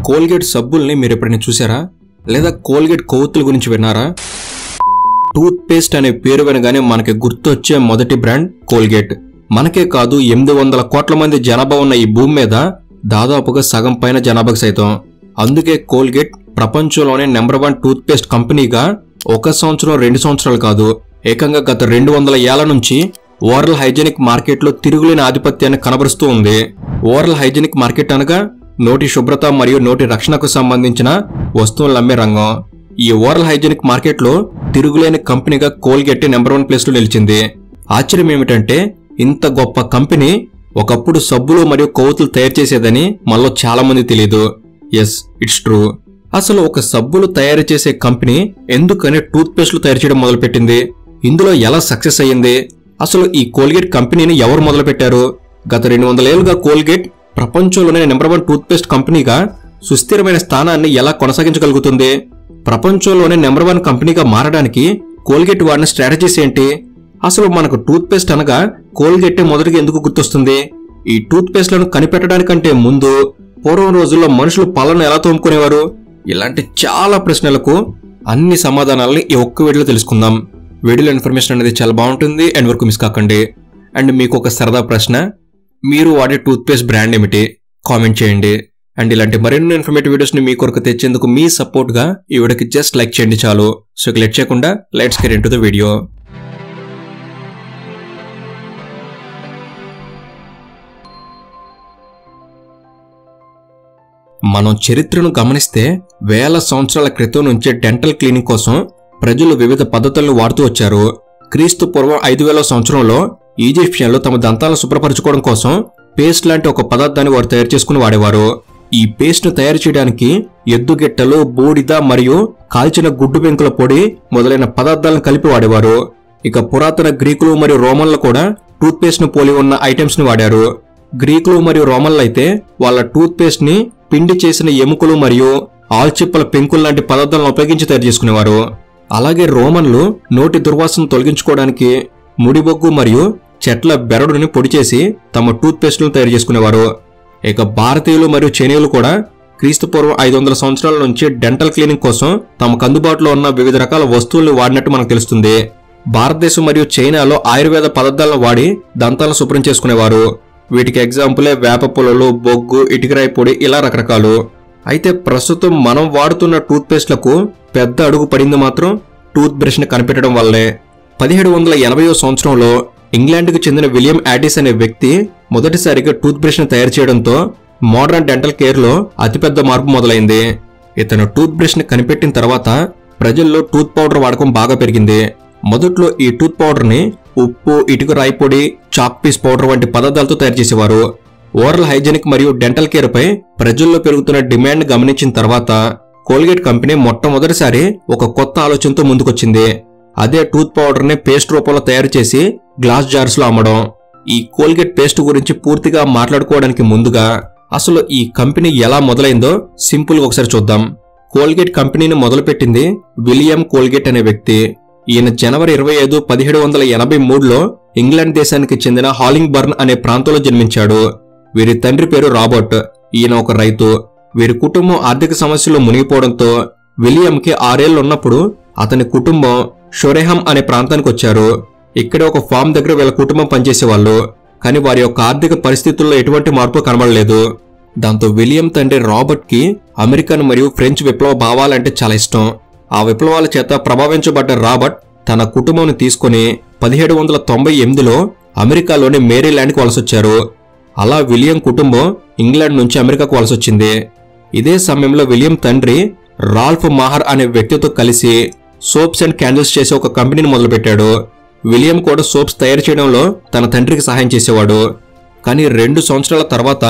Colgate సబ్బుల్ని మీరు ఎప్పుడైనా చూసారా? లేదా కోల్గేట్ కొవ్వొత్తుల గురించి విన్నారా? టూత్ పేస్ట్ అనే పేరు వినగానే మనకి గుర్తొచ్చే మొదటి బ్రాండ్ కోల్గేట్. మనకే కాదు 800 కోట్ల మంది జనాభా ఉన్న ఈ భూమి మీద దాదాపుగా సగం పైన జనాభాకు సైతం. అందుకే కోల్గేట్ ప్రపంచంలోనే నెంబర్ 1 టూత్ పేస్ట్ కంపెనీగా 1 సంవత్సరం 2 సంవత్సరాలు కాదు, ఏకంగా గత 200 ఏళ్ల నుంచి ఓరల్ హైజీనిక్ మార్కెట్లో తిరుగులేని ఆధిపత్యాన్ని కనబరుస్తూ ఉంది. ఓరల్ హైజీనిక్ మార్కెట్ అనగా నోటి శుభ్రత మరియు నోటి రక్షణకు సంబంధించిన వస్తువులను అమ్మే రంగం. ఈ ఓరల్ హైజీనిక్ మార్కెట్లో తిరుగులేని కంపెనీగా కోల్గేట్ నెంబర్ 1 ప్లేస్ లో నిలిచింది. ఆశ్చర్యం ఏమిటంటే ఇంత గొప్ప కంపెనీ ఒకప్పుడు సబ్బులు మరియు కొవ్వొత్తులు తయారు చేసేదని మనలో చాలా మంది తెలియదు. Yes, it's true. అసలు ఒక సబ్బులు తయారు చేసే కంపెనీ ఎందుకని టూత్ పేస్ట్లు తయారు చేయడం మొదలుపెట్టింది? ఇందులో ఎలా సక్సెస్ అయ్యింది? అసలు ఈ కోల్గేట్ కంపెనీని ఎవరు మొదలుపెట్టారు? గత 200 ఏళ్లుగా కోల్గేట్ ప్రపంచంలోనే నెంబర్ 1 టూత్ పేస్ట్ కంపెనీగా సుస్థిరమైన స్థానాన్ని ఎలా కొనసాగించగలుగుతుంది? ప్రపంచంలోనే నెంబర్ 1 కంపెనీగా మారడానికి కోల్గేట్ వాడిన స్ట్రాటజీస్ ఏంటి? అసలు మనకు టూత్ పేస్ట్ అనగా కోల్గేట్ మొదటిగా ఎందుకు గుర్తొస్తుంది? ఈ టూత్ పేస్ట్లను కనిపెట్టడానికంటే ముందు పూర్వం రోజుల్లో మనుషులు పళ్ళను ఎలా తోముకునేవారు? ఇలాంటి చాలా ప్రశ్నలకు అన్ని సమాధానాలని ఈ ఒక్క వీడియోలో తెలుసుకుందాం. వీడియోలో ఇన్ఫర్మేషన్ అనేది చాలా బాగుంటుంది, అండ్ వరకు మిస్ కాకండి. అండ్ మీకు ఒక సరదా ప్రశ్న, మీరు వాడే టూత్ పేస్ట్ బ్రాండ్ ఏమిటి? కామెంట్ చేయండి. అండ్ ఇలాంటి మరిన్ని ఇన్ఫర్మేటివ్ వీడియోస్ని మీ కొరకు తెచ్చేందుకు మీ సపోర్ట్గా ఈ వీడియోకి జస్ట్ లైక్ చేయండి చాలు. సో లేట్ చేయకుండా let's get into the video. మనం చరిత్రను గమనిస్తే వేల సంవత్సరాల క్రితం నుంచే డెంటల్ క్లీనింగ్ కోసం ప్రజలు వివిధ పద్ధతులను వాడుతూ వచ్చారు. క్రీస్తు పూర్వం 5000వ సంవత్సరంలో ఈజిప్షియన్లు తమ దంతాలను శుభ్రపరచుకోవడం కోసం పేస్ట్ లాంటి ఒక పదార్థాన్ని వారు తయారు చేసుకుని వాడేవారు. ఈ పేస్ట్ ను తయారు చేయడానికి ఎద్దుగిట్టలు, బూడిద మరియు కాల్చిన గుడ్డు పెంకుల పొడి మొదలైన పదార్థాలను కలిపి వాడేవారు. ఇక పురాతన గ్రీకులు మరియు రోమన్లు కూడా టూత్ పేస్ట్ ను పోలి ఉన్న ఐటమ్స్ ని వాడారు. గ్రీకులు మరియు రోమన్లు అయితే వాళ్ళ టూత్ పేస్ట్ ని పిండి చేసిన ఎముకలు మరియు ఆల్చిప్పల పెంకులు లాంటి పదార్థాలను ఉపయోగించి తయారు చేసుకునేవారు. అలాగే రోమన్లు నోటి దుర్వాసనను తొలగించుకోవడానికి ముడిబొగ్గు మరియు చెట్ల బెరడుని పొడి చేసి తమ టూత్ పేస్ట్లను తయారు చేసుకునేవారు. ఇక భారతీయులు మరియు చైనీయులు కూడా క్రీస్తు పూర్వం 500 సంవత్సరాల నుంచి డెంటల్ క్లీనింగ్ కోసం తమకు అందుబాటులో ఉన్న వివిధ రకాల వస్తువులను వాడినట్టు మనకు తెలుస్తుంది. భారతదేశం మరియు చైనాలో ఆయుర్వేద పదార్థాలను వాడి దంతాలను శుభ్రం చేసుకునేవారు. వీటికి ఎగ్జాంపులే వేప పుల్లలు, బొగ్గు, ఇటుకరాయి పొడి, ఇలా రకరకాలు. అయితే ప్రస్తుతం మనం వాడుతున్న టూత్ పేస్ట్లకు పెద్ద అడుగు పడింది మాత్రం టూత్ బ్రష్ ని కనిపెట్టడం వల్లే. 1780వ సంవత్సరంలో ఇంగ్లాండ్కు చెందిన విలియం యాడిస్ అనే వ్యక్తి మొదటిసారిగా టూత్ బ్రష్ ని తయారు చేయడంతో మోడర్న్ డెంటల్ కేర్ లో అతిపెద్ద మార్పు మొదలైంది. ఇతను టూత్ బ్రష్ ని కనిపెట్టిన తర్వాత ప్రజల్లో టూత్ పౌడర్ వాడకం బాగా పెరిగింది. మొదట్లో ఈ టూత్ పౌడర్ ని ఉప్పు, ఇటుక రాయి పొడి, చాక్ పీస్ పౌడర్ వంటి పదార్థాలతో తయారు చేసేవారు. ఓరల్ హైజీనిక్ మరియు డెంటల్ కేర్ పై ప్రజల్లో పెరుగుతున్న డిమాండ్ గమనించిన తర్వాత కోల్గేట్ కంపెనీ మొట్టమొదటిసారి ఒక కొత్త ఆలోచనతో ముందుకొచ్చింది. అదే టూత్ పౌడర్ ని పేస్ట్ రూపంలో తయారు చేసి గ్లాస్ జార్స్ లో అమ్మడం. ఈ కోల్గేట్ పేస్ట్ గురించి పూర్తిగా మాట్లాడుకోవడానికి ముందుగా అసలు ఈ కంపెనీ ఎలా మొదలైందో సింపుల్ గా ఒకసారి చూద్దాం. కోల్గేట్ కంపెనీని మొదలుపెట్టింది విలియం కోల్గేట్ అనే వ్యక్తి. ఈయన జనవరి 25, 1783లో ఇంగ్లాండ్ దేశానికి చెందిన హాలింగ్బర్న్ అనే ప్రాంతంలో జన్మించాడు. వీరి తండ్రి పేరు రాబర్ట్. ఈయన ఒక రైతు. వీరి కుటుంబం ఆర్థిక సమస్యలో మునిగిపోవడంతో విలియంకి 6 ఏళ్లు ఉన్నప్పుడు అతని కుటుంబం షొరెహం అనే ప్రాంతానికి వచ్చారు. ఇక్కడ ఒక ఫామ్ దగ్గర వీళ్ళ కుటుంబం పనిచేసేవాళ్ళు. కానీ వారి యొక్క ఆర్థిక పరిస్థితుల్లో ఎటువంటి మార్పు కనబడలేదు. దాంతో విలియం తండ్రి రాబర్ట్ కి అమెరికన్ మరియు ఫ్రెంచ్ విప్లవ భావాలంటే చాలా ఇష్టం. ఆ విప్లవాల చేత ప్రభావించబడ్డ రాబర్ట్ తన కుటుంబాన్ని తీసుకుని 1798లో అమెరికాలోని మేరీల్యాండ్కి వలసొచ్చారు. అలా విలియం కుటుంబం ఇంగ్లాండ్ నుంచి అమెరికాకు వలసొచ్చింది. ఇదే సమయంలో విలియం తండ్రి రాల్ఫ్ మాహర్ అనే వ్యక్తితో కలిసి సోప్స్ అండ్ క్యాండిల్స్ చేసే ఒక కంపెనీని మొదలుపెట్టాడు. విలియం కూడా సోప్స్ తయారు చేయడంలో తన తండ్రికి సహాయం చేసేవాడు. కానీ 2 సంవత్సరాల తర్వాత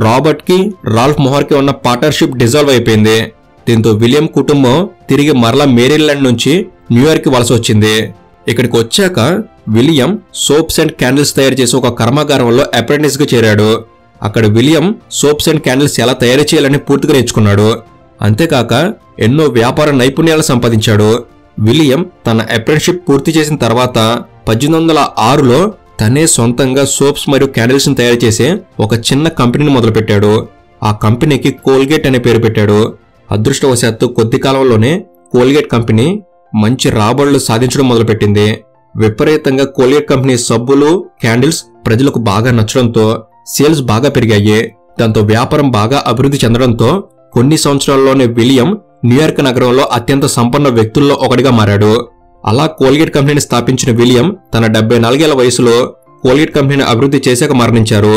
రాబర్ట్ కి రాల్ఫ్ మొహర్ కి ఉన్న పార్ట్నర్షిప్ డిజాల్వ్ అయిపోయింది. దీంతో విలియం కుటుంబం తిరిగి మరలా మేరీల్యాండ్ నుంచి న్యూయార్క్ కి వలస వచ్చింది. ఇక్కడికి వచ్చాక విలియం సోప్స్ అండ్ క్యాండిల్స్ తయారు చేసే ఒక కర్మాగారంలో అప్రెంటిస్ గా చేరాడు. అక్కడ విలియం సోప్స్ అండ్ క్యాండిల్స్ ఎలా తయారు చేయాలని పూర్తిగా నేర్చుకున్నాడు. అంతేకాక ఎన్నో వ్యాపార నైపుణ్యాలు సంపాదించాడు. విలియం తన అప్రెంటిస్షిప్ పూర్తి చేసిన తర్వాత 1806లో తనే సొంతంగా సోప్స్ మరియు క్యాండిల్స్ ని తయారు చేసే ఒక చిన్న కంపెనీని మొదలుపెట్టాడు. ఆ కంపెనీకి కోల్గేట్ అనే పేరు పెట్టాడు. అదృష్టవశాత్తు కొద్ది కాలంలోనే కోల్గేట్ కంపెనీ మంచి రాబడులు సాధించడం మొదలుపెట్టింది. విపరీతంగా కోల్గేట్ కంపెనీ సబ్బులు, క్యాండిల్స్ ప్రజలకు బాగా నచ్చడంతో సేల్స్ బాగా పెరిగాయి. దాంతో వ్యాపారం బాగా అభివృద్ధి చెందడంతో కొన్ని సంవత్సరాల్లోనే విలియం న్యూయార్క్ నగరంలో అత్యంత సంపన్న వ్యక్తుల్లో ఒకటిగా మారాడు. అలా కోల్గేట్ కంపెనీని స్థాపించిన విలియం తన 74 ఏళ్ల వయసులో కోల్గేట్ కంపెనీని అభివృద్ధి చేశాక మరణించారు.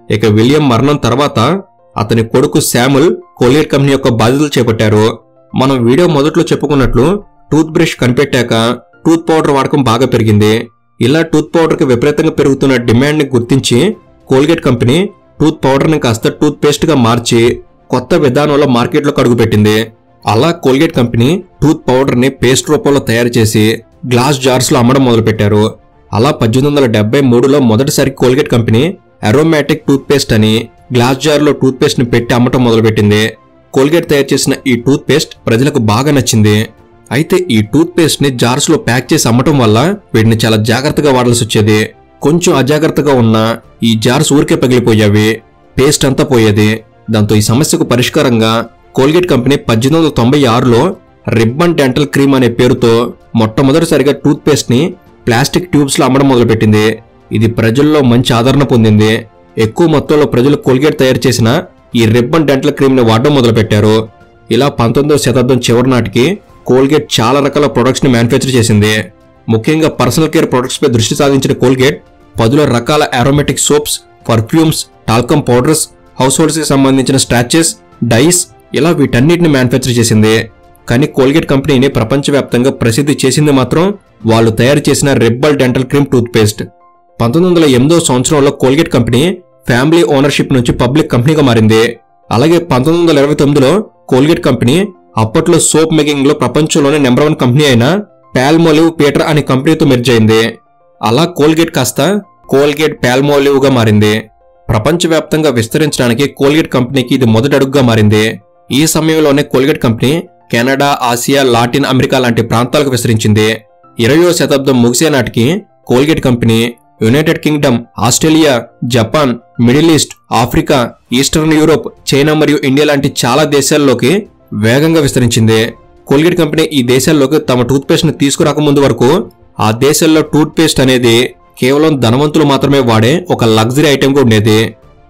ఇక విలియం మరణం తర్వాత అతని కొడుకు శామ్యూల్ కోల్గేట్ కంపెనీ యొక్క బాధ్యతలు చేపట్టారు. మనం వీడియో మొదట్లో చెప్పుకున్నట్లు టూత్ బ్రష్ కనిపెట్టాక టూత్ పౌడర్ వాడకం బాగా పెరిగింది. ఇలా టూత్ పౌడర్ కి విపరీతంగా పెరుగుతున్న డిమాండ్ ని గుర్తించి కోల్గేట్ కంపెనీ టూత్ పౌడర్ ని కాస్త టూత్ పేస్ట్ గా మార్చి కొత్త విధానంలో మార్కెట్లోకి అడుగుపెట్టింది. అలా కోల్గేట్ కంపెనీ టూత్ పౌడర్ ని పేస్ట్ రూపంలో తయారు చేసి గ్లాస్ జార్స్ లో అమ్మడం మొదలుపెట్టారు. అలా 1873లో మొదటిసారి Colgate company aromatic toothpaste అని గ్లాస్ జార్ లో టూత్ పేస్ట్ ని పెట్టి అమ్మటం మొదలుపెట్టింది. కోల్గేట్ తయారు చేసిన ఈ టూత్ పేస్ట్ ప్రజలకు బాగా నచ్చింది. అయితే ఈ టూత్ పేస్ట్ ని జార్స్ లో ప్యాక్ చేసి అమ్మటం వల్ల వీటిని చాలా జాగ్రత్తగా వాడాల్సి వచ్చేది. కొంచెం అజాగ్రత్తగా ఉన్న ఈ జార్స్ ఊరికే పగిలిపోయేవి, పేస్ట్ అంతా పోయేది. దాంతో ఈ సమస్యకు పరిష్కారంగా కోల్గేట్ కంపెనీ 1896లో రిబ్బన్ డెంటల్ క్రీమ్ అనే పేరుతో మొట్టమొదటిసారిగా టూత్ పేస్ట్ ని ప్లాస్టిక్ ట్యూబ్స్ లో అమ్మడం మొదలుపెట్టింది. ఇది ప్రజల్లో మంచి ఆదరణ పొందింది. ఎక్కువ మొత్తంలో ప్రజలు కోల్గేట్ తయారు చేసిన ఈ రిబ్బన్ డెంటల్ క్రీమ్ ని వాడడం మొదలుపెట్టారు. ఇలా 19వ శతాబ్దం చివరి నాటికి కోల్గేట్ చాలా రకాల ప్రొడక్ట్స్ ని మ్యానుఫ్యాక్చర్ చేసింది. ముఖ్యంగా పర్సనల్ కేర్ ప్రొడక్ట్స్ పై దృష్టి సాధించిన కోల్గేట్ పదుల రకాల aromatic soaps, perfumes, talcum powders, house holds కి సంబంధించిన స్టాచెస్, డైస్ ఇలా వీటన్నిటిని మ్యానుఫ్యాక్చర్ చేసింది. కానీ కోల్గేట్ కంపెనీని ప్రపంచవ్యాప్తంగా ప్రసిద్ధి చేసింది మాత్రం వాళ్ళు తయారు చేసిన ribbon dental cream toothpaste. 1908వ సంవత్సరంలో కోల్గేట్ కంపెనీ ఫ్యామిలీ ఓనర్షిప్ నుంచి పబ్లిక్ కంపెనీగా మారింది. అలాగే 1929లో కోల్గేట్ కంపెనీ అప్పట్లో సోప్ మేకింగ్ లో ప్రపంచంలోనే నెంబర్ 1 కంపెనీ అయిన పాల్మోలివ్ పీటర్ అనే కంపెనీతో మెర్జ్ అయింది. అలా కోల్గేట్ కాస్త కోల్గేట్ పాల్మోలివ్ గా మారింది. ప్రపంచవ్యాప్తంగా విస్తరించడానికి కోల్గేట్ కంపెనీకి ఇది మొదటి అడుగుగా మారింది. ఈ సమయంలోనే Colgate company Canada, Asia, Latin America లాంటి ప్రాంతాలకు విస్తరించింది. 20వ శతాబ్దం ముగిసే నాటికి Colgate company United Kingdom, Australia, Japan, middle east, Africa, eastern Europe, China మరియు ఇండియా లాంటి చాలా దేశాల్లోకి వేగంగా విస్తరించింది. కోల్గేట్ కంపెనీ ఈ దేశాల్లోకి తమ టూత్ పేస్ట్ ని తీసుకురాకముందు వరకు ఆ దేశాల్లో టూత్ పేస్ట్ అనేది కేవలం ధనవంతులు మాత్రమే వాడే ఒక లగ్జరీ ఐటెంగా ఉండేది.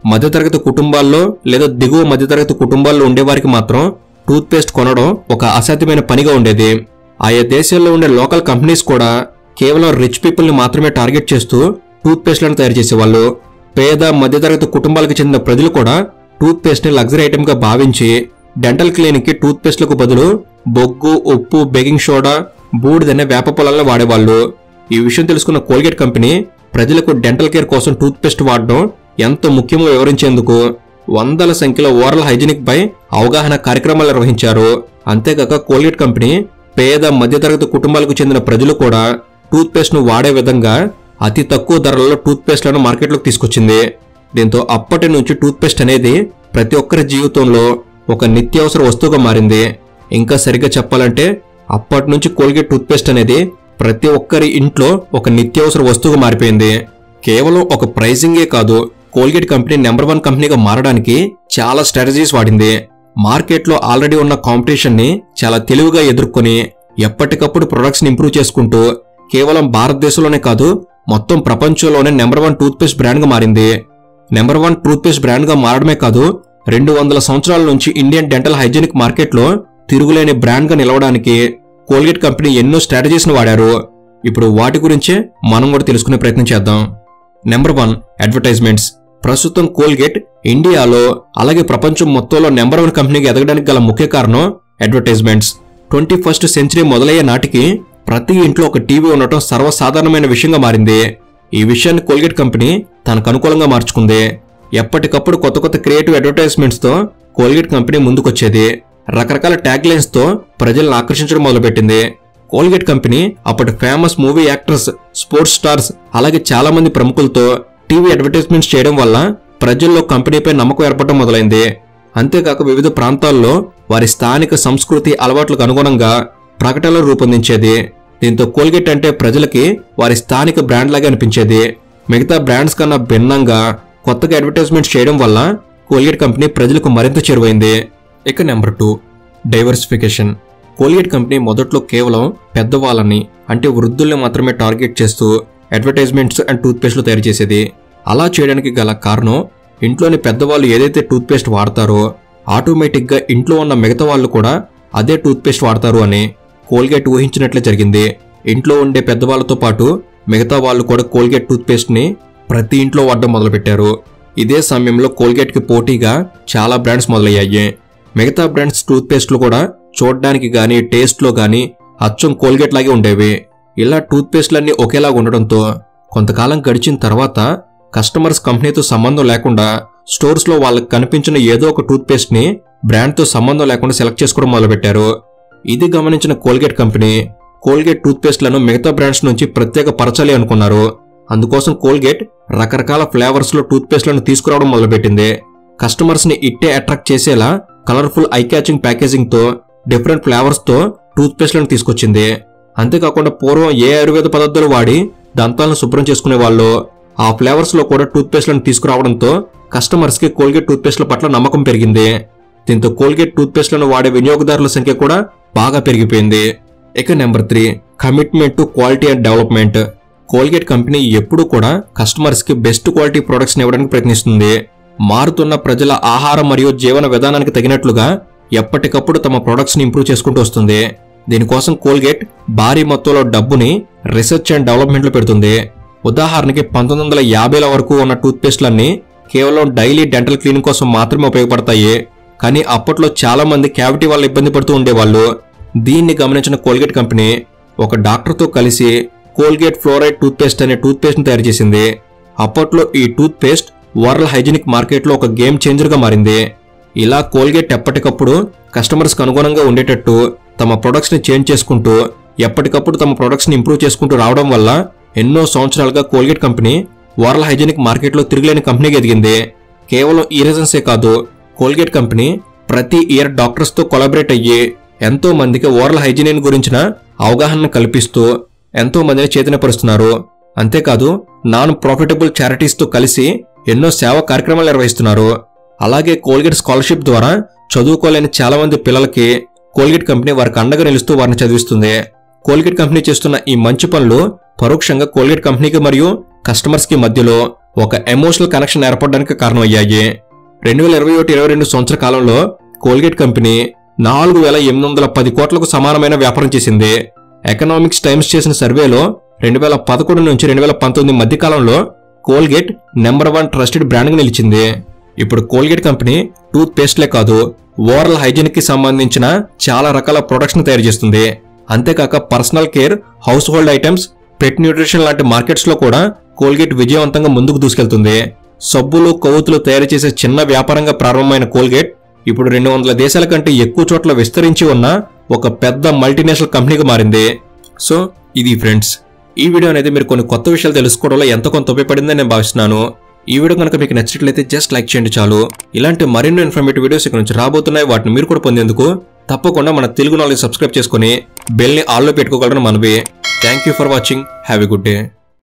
మధ్యతరగతి కుటుంబాల్లో లేదా దిగువ మధ్యతరగతి కుటుంబాల్లో ఉండేవారికి మాత్రం టూత్ పేస్ట్ కొనడం ఒక అసాధ్యమైన పనిగా ఉండేది. ఆయా దేశాల్లో ఉండే లోకల్ కంపెనీస్ కూడా కేవలం రిచ్ పీపుల్ ని మాత్రమే టార్గెట్ చేస్తూ టూత్ పేస్ట్లను తయారు చేసేవాళ్ళు. పేద మధ్యతరగతి కుటుంబాలకు చెందిన ప్రజలు కూడా టూత్ పేస్ట్ ని లగ్జరీ ఐటెం గా భావించి డెంటల్ క్లినిక్ కి టూత్ పేస్ట్లకు బదులు బొగ్గు, ఉప్పు, బేకింగ్ సోడా, బూడిదనే వేప పొలాలను వాడేవాళ్ళు. ఈ విషయం తెలుసుకున్న కోల్గేట్ కంపెనీ ప్రజలకు డెంటల్ కేర్ కోసం టూత్ పేస్ట్ వాడడం ఎంత ముఖ్యమో వివరించేందుకు వందల సంఖ్యలో ఓరల్ హైజీనిక్ పై అవగాహన కార్యక్రమాలు నిర్వహించారు. అంతేకాక కోల్గేట్ కంపెనీ పేద మధ్యతరగతి కుటుంబాలకు చెందిన ప్రజలు కూడా టూత్ పేస్ట్ ను వాడే విధంగా అతి తక్కువ ధరలలో టూత్ పేస్ట్లను మార్కెట్లోకి తీసుకొచ్చింది. దీంతో అప్పటి నుంచి టూత్ పేస్ట్ అనేది ప్రతి ఒక్కరి జీవితంలో ఒక నిత్యావసర వస్తువుగా మారింది. ఇంకా సరిగ్గా చెప్పాలంటే అప్పటి నుంచి కోల్గేట్ టూత్ పేస్ట్ అనేది ప్రతి ఒక్కరి ఇంట్లో ఒక నిత్యావసర వస్తువుగా మారిపోయింది. కేవలం ఒక ప్రైజింగే కాదు, కోల్గేట్ కంపెనీ నెంబర్ 1 కంపెనీగా మారడానికి చాలా స్ట్రాటజీస్ వాడింది. మార్కెట్లో ఆల్రెడీ ఉన్న కాంపిటీషన్ ని చాలా తెలివిగా ఎదుర్కొని ఎప్పటికప్పుడు ప్రొడక్ట్స్ ని ఇంప్రూవ్ చేసుకుంటూ కేవలం భారతదేశంలోనే కాదు మొత్తం ప్రపంచంలోనే నెంబర్ 1 టూత్ పేస్ట్ బ్రాండ్ గా మారింది. నెంబర్ 1 టూత్ పేస్ట్ బ్రాండ్ గా మారడమే కాదు 200 సంవత్సరాల నుంచి ఇండియన్ డెంటల్ హైజీనిక్ మార్కెట్లో తిరుగులేని బ్రాండ్ గా నిలవడానికి కోల్గేట్ కంపెనీ ఎన్నో స్ట్రాటజీస్ ను వాడారు. ఇప్పుడు వాటి గురించే మనం కూడా తెలుసుకునే ప్రయత్నం చేద్దాం. Number 1 advertisements. ప్రస్తుతం కోల్గేట్ ఇండియాలో అలాగే ప్రపంచం మొత్తంలో నెంబర్ 1 కంపెనీగా ఎదగడానికి గల ముఖ్య కారణం అడ్వర్టైజ్మెంట్స్. 21st సెంచరీ మొదలయ్యే నాటికి ప్రతి ఇంట్లో ఒక టీవీ ఉండటం సర్వసాధారణమైన విషయంగా మారింది. ఈ విషయాన్ని కోల్గేట్ కంపెనీ తనకు అనుకూలంగా మార్చుకుంది. ఎప్పటికప్పుడు కొత్త కొత్త క్రియేటివ్ అడ్వర్టైజ్మెంట్స్ తో కోల్గేట్ కంపెనీ ముందుకొచ్చేది. రకరకాల ట్యాగ్ లైన్స్ తో ప్రజలను ఆకర్షించడం మొదలుపెట్టింది. కోల్గేట్ కంపెనీ అప్పటి famous movie actors, sports stars అలాగే చాలా మంది ప్రముఖులతో టీవీ అడ్వర్టైజ్మెంట్స్ చేయడం వల్ల ప్రజల్లో కంపెనీపై నమ్మకం ఏర్పడటం మొదలైంది. అంతేకాక వివిధ ప్రాంతాల్లో వారి స్థానిక సంస్కృతి అలవాట్లకు అనుగుణంగా ప్రకటనలు రూపొందించేది. దీంతో కోల్గేట్ అంటే ప్రజలకి వారి స్థానిక బ్రాండ్ లాగా అనిపించేది. మిగతా బ్రాండ్స్ కన్నా భిన్నంగా కొత్తగా అడ్వర్టైజ్మెంట్స్ చేయడం వల్ల కోల్గేట్ కంపెనీ ప్రజలకు మరింత చేరువైంది. ఇక నెంబర్ 2 డైవర్సిఫికేషన్. కోల్గేట్ కంపెనీ మొదట్లో కేవలం పెద్దవాళ్ళని అంటే వృద్ధుల్ని మాత్రమే టార్గెట్ చేస్తూ అడ్వర్టైజ్మెంట్స్ అండ్ టూత్పేస్ట్లు తయారు చేసేది. అలా చేయడానికి గల కారణం ఇంట్లోని పెద్దవాళ్ళు ఏదైతే టూత్పేస్ట్ వాడతారో ఆటోమేటిక్గా ఇంట్లో ఉన్న మిగతా వాళ్ళు కూడా అదే టూత్పేస్ట్ వాడతారు అని కోల్గేట్ ఊహించినట్లే జరిగింది. ఇంట్లో ఉండే పెద్దవాళ్ళతో పాటు మిగతా వాళ్ళు కూడా కోల్గేట్ టూత్పేస్ట్ని ప్రతి ఇంట్లో వాడడం మొదలుపెట్టారు. ఇదే సమయంలో కోల్గేట్కి పోటీగా చాలా బ్రాండ్స్ మొదలయ్యాయి. మిగతా బ్రాండ్స్ టూత్పేస్ట్లు కూడా చూడడానికి కానీ టేస్ట్లో కానీ అచ్చం కోల్గేట్ లాగే ఉండేవి. ఇలా టూత్పేస్ట్లన్నీ ఒకేలాగా ఉండడంతో కొంతకాలం గడిచిన తర్వాత కస్టమర్స్ కంపెనీతో సంబంధం లేకుండా స్టోర్స్లో వాళ్ళకి కనిపించిన ఏదో ఒక టూత్పేస్ట్ని బ్రాండ్తో సంబంధం లేకుండా సెలెక్ట్ చేసుకోవడం మొదలుపెట్టారు. ఇది గమనించిన కోల్గేట్ కంపెనీ కోల్గేట్ టూత్పేస్ట్లను మిగతా బ్రాండ్స్ నుంచి ప్రత్యేక పరచాలి అనుకున్నారు. అందుకోసం కోల్గేట్ రకరకాల ఫ్లేవర్స్లో టూత్పేస్ట్లను తీసుకురావడం మొదలుపెట్టింది. కస్టమర్స్ని ఇట్టే అట్రాక్ట్ చేసేలా కలర్ఫుల్ ఐ క్యాచింగ్ ప్యాకేజింగ్తో డిఫరెంట్ ఫ్లేవర్స్తో టూత్పేస్ట్లను తీసుకొచ్చింది. అంతేకాకుండా పూర్వం ఏ ఆయుర్వేద పద్ధతులు వాడి దంతాలను శుభ్రం చేసుకునే వాళ్ళు ఆ ఫ్లేవర్స్లో కూడా టూత్పేస్ట్లను తీసుకురావడంతో కస్టమర్స్కి కోల్గేట్ టూత్పేస్ట్ల పట్ల నమ్మకం పెరిగింది. దీంతో కోల్గేట్ టూత్పేస్ట్లను వాడే వినియోగదారుల సంఖ్య కూడా బాగా పెరిగిపోయింది. ఇక number 3 commitment to quality and development. Colgate company ఎప్పుడూ కూడా కస్టమర్స్కి బెస్ట్ క్వాలిటీ ప్రొడక్ట్స్ని ఇవ్వడానికి ప్రయత్నిస్తుంది. మారుతున్న ప్రజల ఆహార మరియు జీవన విధానానికి తగినట్లుగా ఎప్పటికప్పుడు తమ ప్రొడక్ట్స్ని ఇంప్రూవ్ చేసుకుంటూ వస్తుంది. దీనికోసం కోల్గేట్ భారీ మొత్తంలో డబ్బుని రీసెర్చ్ అండ్ డెవలప్మెంట్లో పెడుతుంది. ఉదాహరణకి 1950ల వరకు ఉన్న టూత్పేస్ట్లన్నీ కేవలం డైలీ డెంటల్ క్లీనింగ్ కోసం మాత్రమే ఉపయోగపడతాయి. కానీ అప్పట్లో చాలా మంది క్యావిటీ వల్ల ఇబ్బంది పడుతూ ఉండేవాళ్ళు. దీన్ని గమనించిన కోల్గేట్ కంపెనీ ఒక డాక్టర్తో కలిసి కోల్గేట్ ఫ్లోరైడ్ టూత్పేస్ట్ అనే టూత్పేస్ట్ని తయారు చేసింది. అప్పట్లో ఈ టూత్పేస్ట్ ఓరల్ హైజీనిక్ మార్కెట్లో ఒక గేమ్ చేంజర్గా మారింది. ఇలా కోల్గేట్ ఎప్పటికప్పుడు కస్టమర్స్కి అనుగుణంగా ఉండేటట్టు తమ ప్రొడక్ట్స్ని చేంజ్ చేసుకుంటూ ఎప్పటికప్పుడు తమ ప్రొడక్ట్స్ని ఇంప్రూవ్ చేసుకుంటూ రావడం వల్ల ఎన్నో సంవత్సరాలుగా కోల్గేట్ కంపెనీ ఓరల్ హైజీనిక్ మార్కెట్లో తిరిగిలేని కంపెనీగా ఎదిగింది. కేవలం ఈ రీజన్సే కాదు, కోల్గేట్ కంపెనీ ప్రతి ఇయర్ డాక్టర్స్తో కొలాబరేట్ అయ్యి ఎంతో మందికి ఓరల్ హైజీన్ గురించిన అవగాహన కల్పిస్తూ ఎంతో మందిని చైతన్యపరుస్తున్నారు. అంతేకాదు నాన్ ప్రాఫిటబుల్ చారిటీస్తో కలిసి ఎన్నో సేవా కార్యక్రమాలు నిర్వహిస్తున్నారు. అలాగే కోల్గేట్ స్కాలర్షిప్ ద్వారా చదువుకోలేని చాలా మంది పిల్లలకి కోల్గేట్ కంపెనీ వారికి అండగా నిలుస్తూ వారిని చదివిస్తుంది. కోల్గేట్ కంపెనీ చేస్తున్న ఈ మంచి పనులు పరోక్షంగా కోల్గేట్ కంపెనీకి మరియు కస్టమర్స్కి మధ్యలో ఒక ఎమోషనల్ కనెక్షన్ ఏర్పడడానికి కారణమయ్యాయి. 2021-22 సంవత్సర కాలంలో కోల్గేట్ కంపెనీ 4,810 కోట్లకు సమానమైన వ్యాపారం చేసింది. ఎకనామిక్స్ టైమ్స్ చేసిన సర్వేలో 2011 నుంచి 2019 మధ్య కాలంలో కోల్గేట్ నెంబర్ 1 ట్రస్టెడ్ బ్రాండ్గా నిలిచింది. ఇప్పుడు కోల్గేట్ కంపెనీ టూత్ పేస్ట్లే కాదు, ఓరల్ హైజీన్కి సంబంధించిన చాలా రకాల ప్రొడక్ట్స్ని తయారు చేస్తుంది. అంతేకాక personal care, household items, pet nutrition లాంటి మార్కెట్స్లో కూడా కోల్గేట్ విజయవంతంగా ముందుకు దూసుకెళ్తుంది. సబ్బులు, కొవ్వొత్తులు తయారు చేసే చిన్న వ్యాపారంగా ప్రారంభమైన కోల్గేట్ ఇప్పుడు 200 దేశాల కంటే ఎక్కువ చోట్ల విస్తరించి ఉన్న ఒక పెద్ద మల్టీనేషనల్ కంపెనీగా మారింది. సో ఇది ఫ్రెండ్స్, ఈ వీడియో అనేది మీరు కొన్ని కొత్త విషయాలు తెలుసుకోవడంలో ఎంత కొంత ఉపయోగపడిందని నేను భావిస్తున్నాను. ఈ వీడియో కనుక మీకు నచ్చినట్లయితే జస్ట్ లైక్ చేయండి చాలు. ఇలాంటి మరిన్ని ఇన్ఫర్మేటివ్ వీడియోస్ ఇక్కడ నుంచి రాబోతున్నాయి. వాటిని మీరు కూడా పొందేందుకు తప్పకుండా మన తెలుగు నాలెడ్జ్ సబ్స్క్రైబ్ చేసుకుని బెల్ని ఆల్లో పెట్టుకోగలరని మనవి. Thank you for watching. Have a good day.